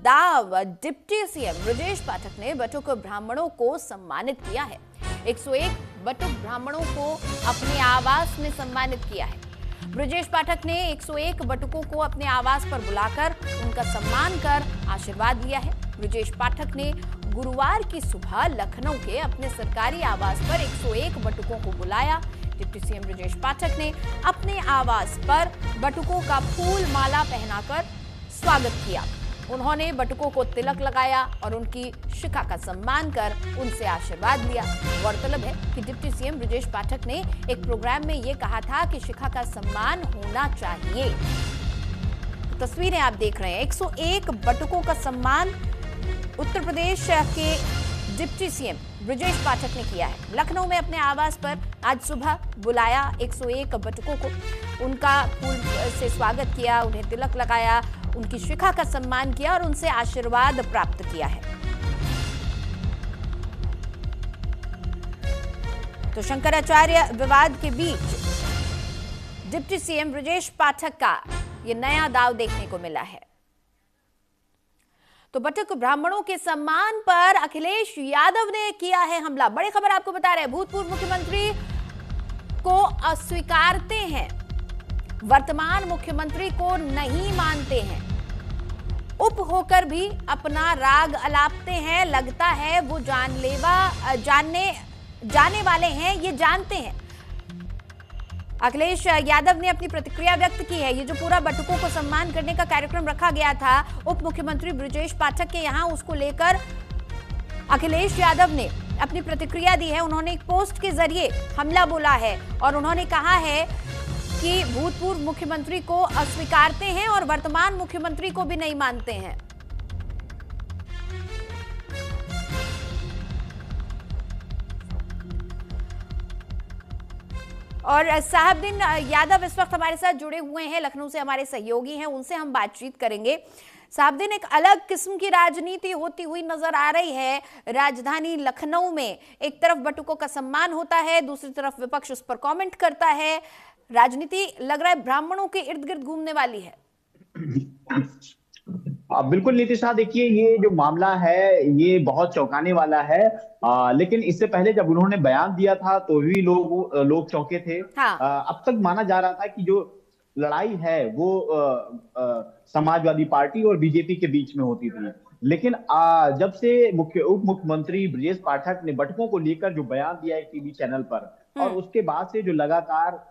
दाव। Deputy CM Brajesh Pathak ने बटुक ब्राह्मणों को सम्मानित किया है। 101 बटुक ब्राह्मणों को अपने आवास में सम्मानित किया है। ब्रजेश पाठक ने 101 बटुकों को अपने आवास पर बुलाकर उनका सम्मान कर आशीर्वाद लिया है। ब्रजेश पाठक ने गुरुवार की सुबह लखनऊ के अपने सरकारी आवास पर 101 बटुकों को बुलाया। डिप्टी सीएम ब्रजेश पाठक ने अपने आवास पर बटुकों का फूल माला पहनाकर स्वागत किया। उन्होंने बटुकों को तिलक लगाया और उनकी शिखा का सम्मान कर उनसे आशीर्वाद लिया। गौरतलब है कि डिप्टी सीएम ब्रजेश पाठक ने एक प्रोग्राम में यह कहा था कि शिखा का सम्मान होना चाहिए। तो तस्वीरें आप देख रहे हैं, 101 बटुकों का सम्मान उत्तर प्रदेश के डिप्टी सीएम ब्रजेश पाठक ने किया है। लखनऊ में अपने आवास पर आज सुबह बुलाया 101 बटुकों को, उनका फूल से स्वागत किया, उन्हें तिलक लगाया, उनकी शिखा का सम्मान किया और उनसे आशीर्वाद प्राप्त किया है। तो शंकराचार्य विवाद के बीच डिप्टी सीएम ब्रजेश पाठक का यह नया दांव देखने को मिला है। तो बटुक ब्राह्मणों के सम्मान पर अखिलेश यादव ने किया है हमला। बड़ी खबर आपको बता रहे हैं, भूतपूर्व मुख्यमंत्री को अस्वीकारते हैं, वर्तमान मुख्यमंत्री को नहीं मानते हैं, उप होकर भी अपना राग अलापते हैं। लगता है वो जाने वाले हैं, ये जानते हैं। अखिलेश यादव ने अपनी प्रतिक्रिया व्यक्त की है। ये जो पूरा बटुकों को सम्मान करने का कार्यक्रम रखा गया था उप मुख्यमंत्री ब्रजेश पाठक के यहाँ, उसको लेकर अखिलेश यादव ने अपनी प्रतिक्रिया दी है। उन्होंने एक पोस्ट के जरिए हमला बोला है और उन्होंने कहा है कि भूतपूर्व मुख्यमंत्री को अस्वीकारते हैं और वर्तमान मुख्यमंत्री को भी नहीं मानते हैं। और साहबदीन यादव इस वक्त हमारे साथ जुड़े हुए हैं, लखनऊ से हमारे सहयोगी हैं, उनसे हम बातचीत करेंगे। साहबदीन, एक अलग किस्म की राजनीति होती हुई नजर आ रही है राजधानी लखनऊ में। एक तरफ बटुकों का सम्मान होता है, दूसरी तरफ विपक्ष उस पर कमेंट करता है। राजनीति लग रहा है ब्राह्मणों के इर्द गिर्द घूमने वाली है। बिल्कुल नीतिशा, देखिए ये जो मामला है ये बहुत चौंकाने वाला है। लेकिन इससे पहले जब उन्होंने बयान दिया था तो भी लोग चौंके थे। हाँ। अब तक माना जा रहा था कि जो लड़ाई है वो समाजवादी पार्टी और बीजेपी के बीच में होती थी। लेकिन जब से उप मुख्यमंत्री ब्रजेश पाठक ने बटुकों को लेकर जो बयान दिया एक टीवी चैनल पर, और उसके बाद से जो लगातार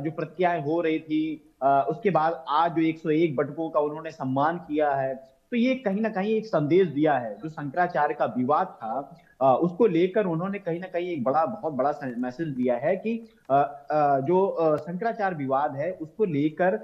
जो प्रतिक्रियाएं हो रही थी, उसके बाद आज जो 101 बटुकों का उन्होंने सम्मान किया है, तो ये कहीं ना कहीं एक संदेश दिया है। जो शंकराचार्य का विवाद था उसको लेकर उन्होंने कहीं ना कहीं एक बहुत बड़ा मैसेज दिया है कि जो शंकराचार्य विवाद है उसको लेकर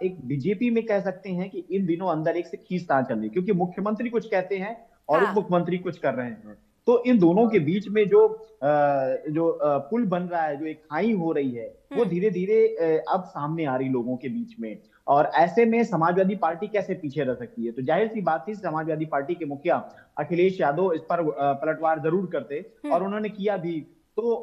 एक बीजेपी में कह सकते हैं कि इन दिनों अंदर एक से खींचतान चल रही, क्योंकि मुख्यमंत्री कुछ कहते हैं और उप मुख्यमंत्री कुछ कर रहे हैं। तो इन दोनों के बीच में जो पुल बन रहा है, जो एक खाई हो रही है, वो धीरे धीरे अब सामने आ रही लोगों के बीच में। और ऐसे में समाजवादी पार्टी कैसे पीछे रह सकती है? तो जाहिर सी बात थी समाजवादी पार्टी के मुखिया अखिलेश यादव इस पर पलटवार जरूर करते, और उन्होंने किया भी। तो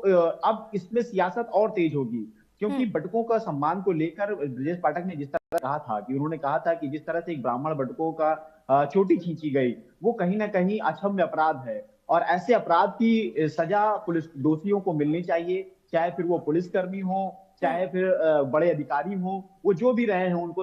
अब इसमें सियासत और तेज होगी, क्योंकि बटुकों का सम्मान को लेकर ब्रजेश पाठक ने जिस तरह कहा था कि उन्होंने कहा था कि जिस तरह से एक ब्राह्मण बटुकों का चोटी खींची गई, वो कहीं ना कहीं अक्षम्य अपराध है और ऐसे अपराध की सजा पुलिस दोषियों को मिलनी चाहिए, चाहे फिर वो पुलिसकर्मी हो, चाहे फिर बड़े अधिकारी हो, वो जो भी रहे हैं उनको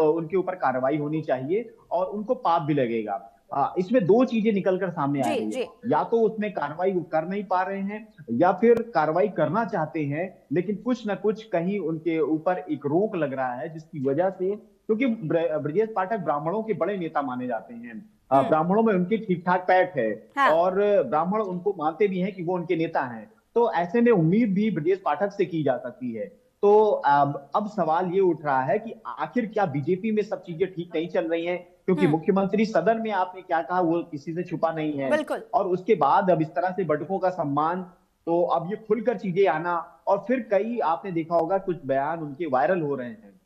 उनके ऊपर कार्रवाई होनी चाहिए और उनको पाप भी लगेगा। इसमें दो चीजें निकलकर सामने आ रही है, या तो उसमें कार्रवाई वो कर नहीं पा रहे हैं, या फिर कार्रवाई करना चाहते हैं लेकिन कुछ ना कुछ कहीं उनके ऊपर एक रोक लग रहा है, जिसकी वजह से, क्योंकि ब्रजेश पाठक ब्राह्मणों के बड़े नेता माने जाते हैं, ब्राह्मणों में उनकी ठीक ठाक पैठ है। हाँ। और ब्राह्मण उनको मानते भी हैं कि वो उनके नेता हैं। तो ऐसे में उम्मीद भी ब्रजेश पाठक से की जा सकती है। तो अब सवाल ये उठ रहा है कि आखिर क्या बीजेपी में सब चीजें ठीक नहीं चल रही हैं? क्योंकि मुख्यमंत्री सदन में आपने क्या कहा वो किसी से छुपा नहीं है, और उसके बाद अब इस तरह से बटुकों का सम्मान, तो अब ये खुलकर चीजें आना, और फिर कई आपने देखा होगा कुछ बयान उनके वायरल हो रहे हैं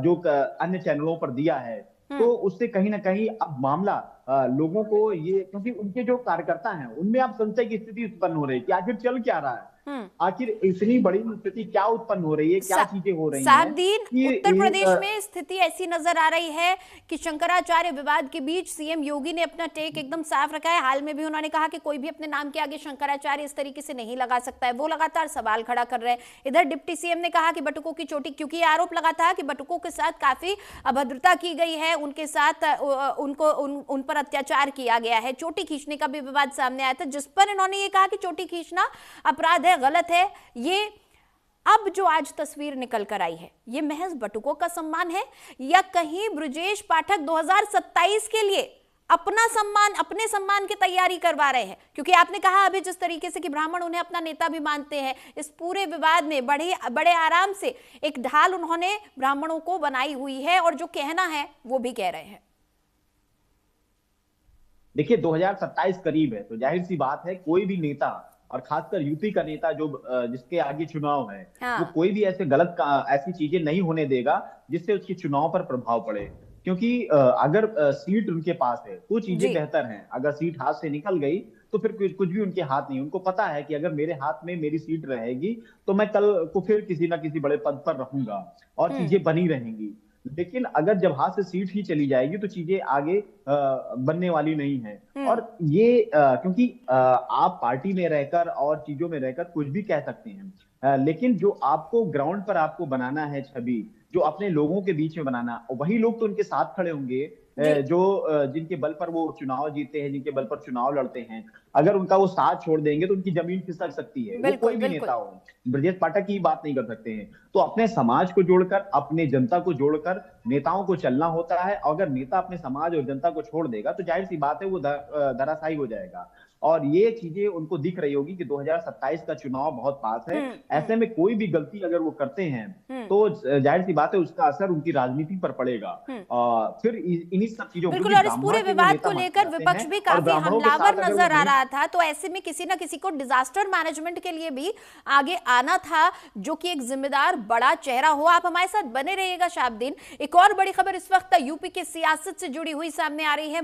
जो अन्य चैनलों पर दिया है। तो उससे कहीं ना कहीं अब मामला लोगों को ये, क्योंकि उनके जो कार्यकर्ता हैं उनमें अब संशय की स्थिति उत्पन्न हो रही है कि आखिर चल क्या रहा है। आखिर इतनी बड़ी स्थिति क्या उत्पन्न हो रही है, क्या चीजें हो रही हैं साहबदीन, कि उत्तर प्रदेश में स्थिति ऐसी नजर आ रही है कि शंकराचार्य विवाद के बीच सीएम योगी ने अपना टेक एकदम साफ रखा है। हाल में भी उन्होंने कहा कि कोई भी अपने नाम के आगे शंकराचार्य इस तरीके से नहीं लगा सकता है। वो लगातार सवाल खड़ा कर रहे हैं। इधर डिप्टी सीएम ने कहा कि बटुकों की चोटी, क्योंकि ये आरोप लगा था कि बटुकों के साथ काफी अभद्रता की गई है, उनके साथ उन पर अत्याचार किया गया है। चोटी खींचने का भी विवाद सामने आया था, जिस पर इन्होंने ये कहा कि चोटी खींचना अपराध है, गलत है। ये अब जो आज तस्वीर निकल कर आई है, ये महज बटुकों का सम्मान है या कहीं ब्रजेश पाठक 2027 के लिए अपना सम्मान, अपने सम्मान की तैयारी करवा रहे हैं? क्योंकि आपने कहा अभी जिस तरीके से कि ब्राह्मण उन्हें अपना नेता भी मानते हैं, इस पूरे विवाद में बड़े आराम से एक ढाल उन्होंने ब्राह्मणों को बनाई हुई है और जो कहना है वो भी कह रहे हैं। देखिए 2027 करीब है, तो जाहिर सी बात है कोई भी नेता, और खासकर यूपी का नेता जो जिसके आगे चुनाव है, वो कोई भी ऐसे ऐसी चीजें नहीं होने देगा जिससे उसके चुनाव पर प्रभाव पड़े। क्योंकि अगर सीट उनके पास है तो चीजें बेहतर हैं, अगर सीट हाथ से निकल गई तो फिर कुछ भी उनके हाथ नहीं। उनको पता है कि अगर मेरे हाथ में मेरी सीट रहेगी तो मैं कल को फिर किसी ना किसी बड़े पद पर रहूंगा और चीजें बनी रहेंगी। लेकिन अगर जब हाथ से सीट ही चली जाएगी तो चीजें आगे बनने वाली नहीं है। और ये क्योंकि आप पार्टी में रहकर और चीजों में रहकर कुछ भी कह सकते हैं, लेकिन जो आपको ग्राउंड पर आपको बनाना है छवि, जो अपने लोगों के बीच में बनाना, वही लोग तो उनके साथ खड़े होंगे जो जिनके बल पर वो चुनाव जीते हैं, जिनके बल पर चुनाव लड़ते हैं। अगर उनका वो साथ छोड़ देंगे तो उनकी जमीन खिसक सकती है। वो कोई भी नेता हो, ब्रजेश पाठक की बात नहीं कर सकते हैं। तो अपने समाज को जोड़कर, अपने जनता को जोड़कर नेताओं को चलना होता है। अगर नेता अपने समाज और जनता को छोड़ देगा तो जाहिर सी बात है वो धराशायी हो जाएगा। और ये चीजें उनको दिख रही होगी कि 2027 का चुनाव बहुत पास है। ऐसे में कोई भी गलती अगर वो करते हैं तो जाहिर सी बात है उसका असर उनकी राजनीति पर पड़ेगा। फिर इन्हीं सब चीजों, बिल्कुल, और इस पूरे विवाद को लेकर विपक्ष भी काफी हमलावर नजर आ रहा था। तो ऐसे में किसी ना किसी को डिजास्टर मैनेजमेंट के लिए भी आगे आना था, जो कि एक जिम्मेदार बड़ा चेहरा हो। आप हमारे साथ बने रहिएगा शाहबदीन। एक और बड़ी खबर इस वक्त यूपी की सियासत से जुड़ी हुई सामने आ रही है।